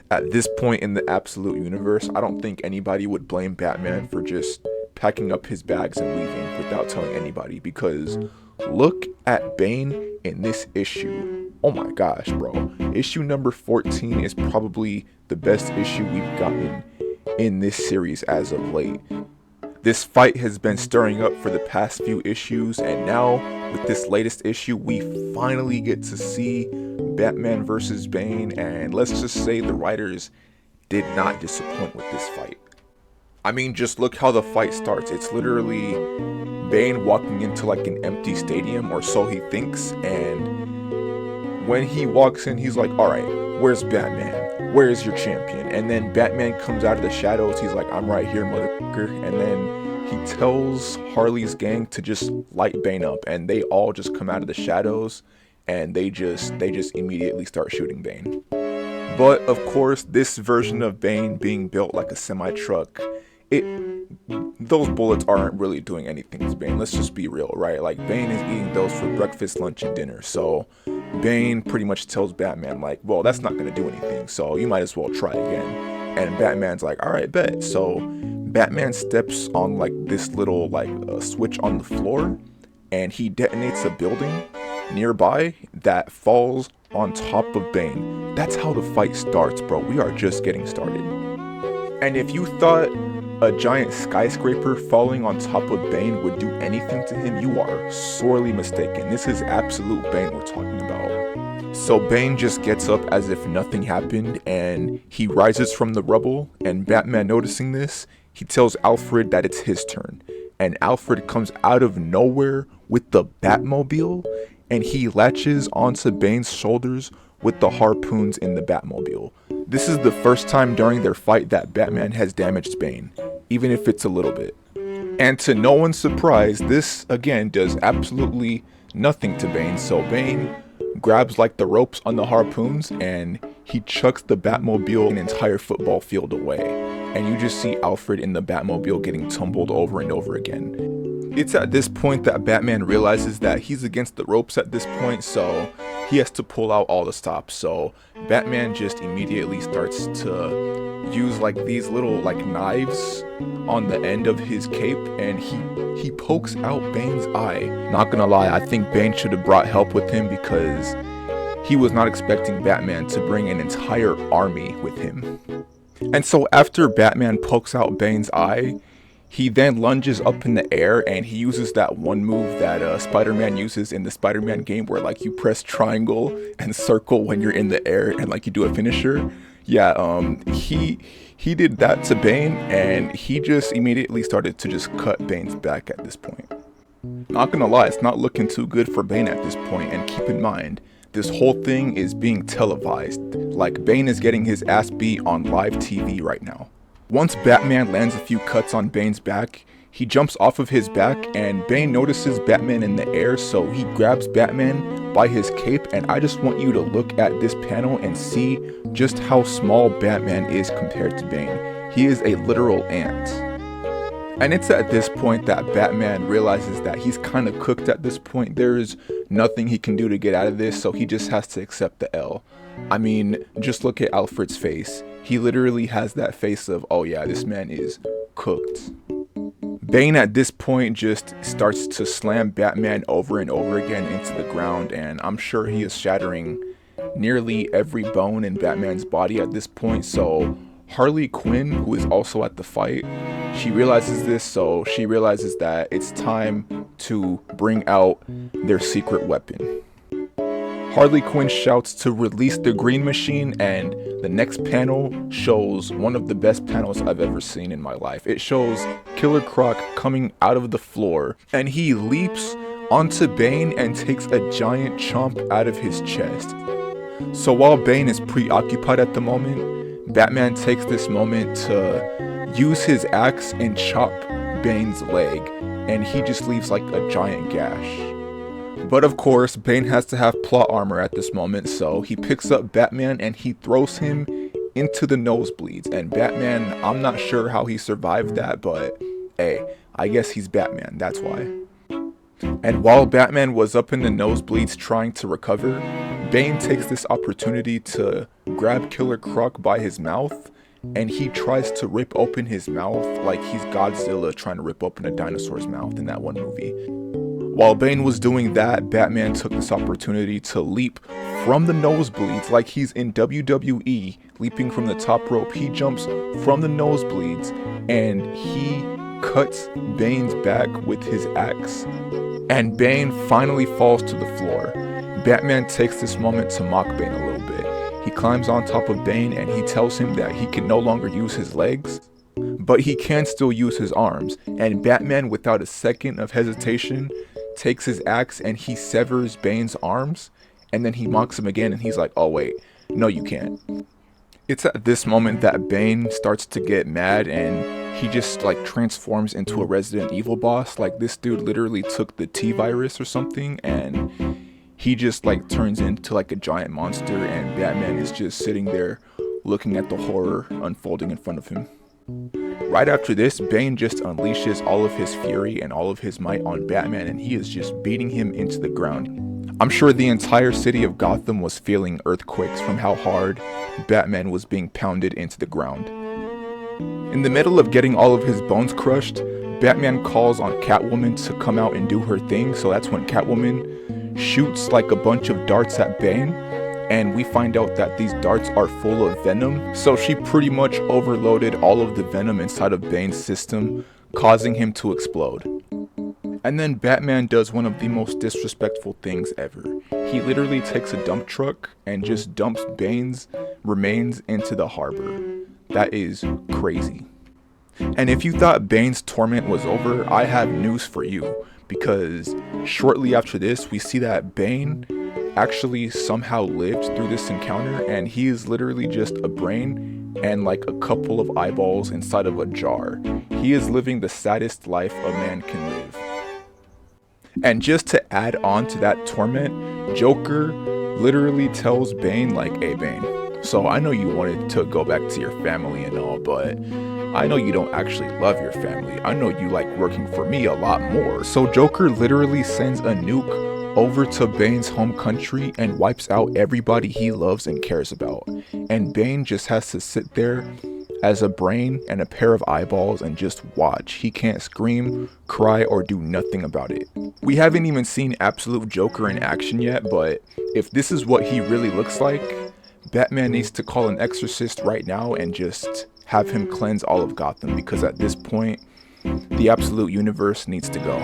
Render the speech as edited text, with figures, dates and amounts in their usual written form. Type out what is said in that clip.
At this point in the absolute universe, I don't think anybody would blame Batman for just packing up his bags and leaving without telling anybody, because look at Bane in this issue. Oh my gosh, bro. Issue number 14 is probably the best issue we've gotten in this series as of late. This fight has been stirring up for the past few issues, and now with this latest issue, we finally get to see Batman versus Bane, and let's just say the writers did not disappoint with this fight. I mean, just look how the fight starts. It's literally Bane walking into like an empty stadium, or so he thinks, and when he walks in, he's like, alright, where's Batman? Where's your champion? And then Batman comes out of the shadows, he's like, I'm right here, motherfucker. And then he tells Harley's gang to just light Bane up, and they all just come out of the shadows, and they just immediately start shooting Bane. But of course, this version of Bane being built like a semi-truck, those bullets aren't really doing anything to Bane. Let's just be real, right? Like, Bane is eating those for breakfast, lunch, and dinner. So Bane pretty much tells Batman, like, well, that's not gonna do anything, so you might as well try again. And Batman's like, all right, bet. So Batman steps on like this little like switch on the floor, and he detonates a building nearby that falls on top of Bane. That's how the fight starts, bro. We are just getting started. And if you thought a giant skyscraper falling on top of Bane would do anything to him, you are sorely mistaken. This is absolute Bane we're talking about. So Bane just gets up as if nothing happened, and he rises from the rubble, and Batman, noticing this, he tells Alfred that it's his turn. And Alfred comes out of nowhere with the Batmobile, and he latches onto Bane's shoulders with the harpoons in the Batmobile. This is the first time during their fight that Batman has damaged Bane, even if it's a little bit. And to no one's surprise, this again does absolutely nothing to Bane, so Bane grabs like the ropes on the harpoons and he chucks the Batmobile an entire football field away. And you just see Alfred in the Batmobile getting tumbled over and over again. It's at this point that Batman realizes that he's against the ropes at this point, so he has to pull out all the stops. So Batman just immediately starts to use like these little like knives on the end of his cape, and he pokes out Bane's eye. Not gonna lie, I think Bane should have brought help with him, because he was not expecting Batman to bring an entire army with him. And so after Batman pokes out Bane's eye, he then lunges up in the air, and he uses that one move that Spider-Man uses in the Spider-Man game, where like you press triangle and circle when you're in the air and like you do a finisher. Yeah, he did that to Bane, and he just immediately started to just cut Bane's back at this point. Not gonna lie, it's not looking too good for Bane at this point, and keep in mind, this whole thing is being televised. Like, Bane is getting his ass beat on live TV right now. Once Batman lands a few cuts on Bane's back, he jumps off of his back, and Bane notices Batman in the air, so he grabs Batman by his cape, and I just want you to look at this panel and see just how small Batman is compared to Bane. He is a literal ant. And it's at this point that Batman realizes that he's kind of cooked at this point. There's nothing he can do to get out of this, so he just has to accept the L. I mean, just look at Alfred's face. He literally has that face of, oh yeah, this man is cooked. Bane at this point just starts to slam Batman over and over again into the ground, and I'm sure he is shattering nearly every bone in Batman's body at this point. So Harley Quinn, who is also at the fight, she realizes this, so she realizes that it's time to bring out their secret weapon. Harley Quinn shouts to release the Green Machine, and the next panel shows one of the best panels I've ever seen in my life. It shows Killer Croc coming out of the floor, and he leaps onto Bane and takes a giant chomp out of his chest. So while Bane is preoccupied at the moment, Batman takes this moment to use his axe and chop Bane's leg, and he just leaves like a giant gash. But of course, Bane has to have plot armor at this moment, so he picks up Batman and he throws him into the nosebleeds. And Batman, I'm not sure how he survived that, but hey, I guess he's Batman, that's why. And while Batman was up in the nosebleeds trying to recover, Bane takes this opportunity to grab Killer Croc by his mouth, and he tries to rip open his mouth like he's Godzilla trying to rip open a dinosaur's mouth in that one movie. While Bane was doing that, Batman took this opportunity to leap from the nosebleeds like he's in WWE, leaping from the top rope. He jumps from the nosebleeds and he cuts Bane's back with his axe. And Bane finally falls to the floor. Batman takes this moment to mock Bane a little bit. He climbs on top of Bane and he tells him that he can no longer use his legs, but he can still use his arms. And Batman, without a second of hesitation, takes his axe and he severs Bane's arms. And then he mocks him again and he's like, oh wait, no you can't. It's at this moment that Bane starts to get mad and he just like transforms into a Resident Evil boss. Like this dude literally took the T-virus or something and he just like turns into like a giant monster, and Batman is just sitting there looking at the horror unfolding in front of him. Right after this, Bane just unleashes all of his fury and all of his might on Batman, and he is just beating him into the ground. I'm sure the entire city of Gotham was feeling earthquakes from how hard Batman was being pounded into the ground. In the middle of getting all of his bones crushed, Batman calls on Catwoman to come out and do her thing, so that's when Catwoman shoots like a bunch of darts at Bane, and we find out that these darts are full of venom, so she pretty much overloaded all of the venom inside of Bane's system, causing him to explode. And then Batman does one of the most disrespectful things ever. He literally takes a dump truck and just dumps Bane's remains into the harbor. That is crazy. And if you thought Bane's torment was over, I have news for you. Because shortly after this, we see that Bane actually somehow lived through this encounter, and he is literally just a brain and like a couple of eyeballs inside of a jar. He is living the saddest life a man can live. And just to add on to that torment, Joker literally tells Bane like, hey Bane, so I know you wanted to go back to your family and all, but I know you don't actually love your family. I know you like working for me a lot more. So Joker literally sends a nuke over to Bane's home country and wipes out everybody he loves and cares about. And Bane just has to sit there as a brain and a pair of eyeballs and just watch. He can't scream, cry, or do nothing about it. We haven't even seen Absolute Joker in action yet, but if this is what he really looks like, Batman needs to call an exorcist right now and just have him cleanse all of Gotham, because at this point, the Absolute Universe needs to go.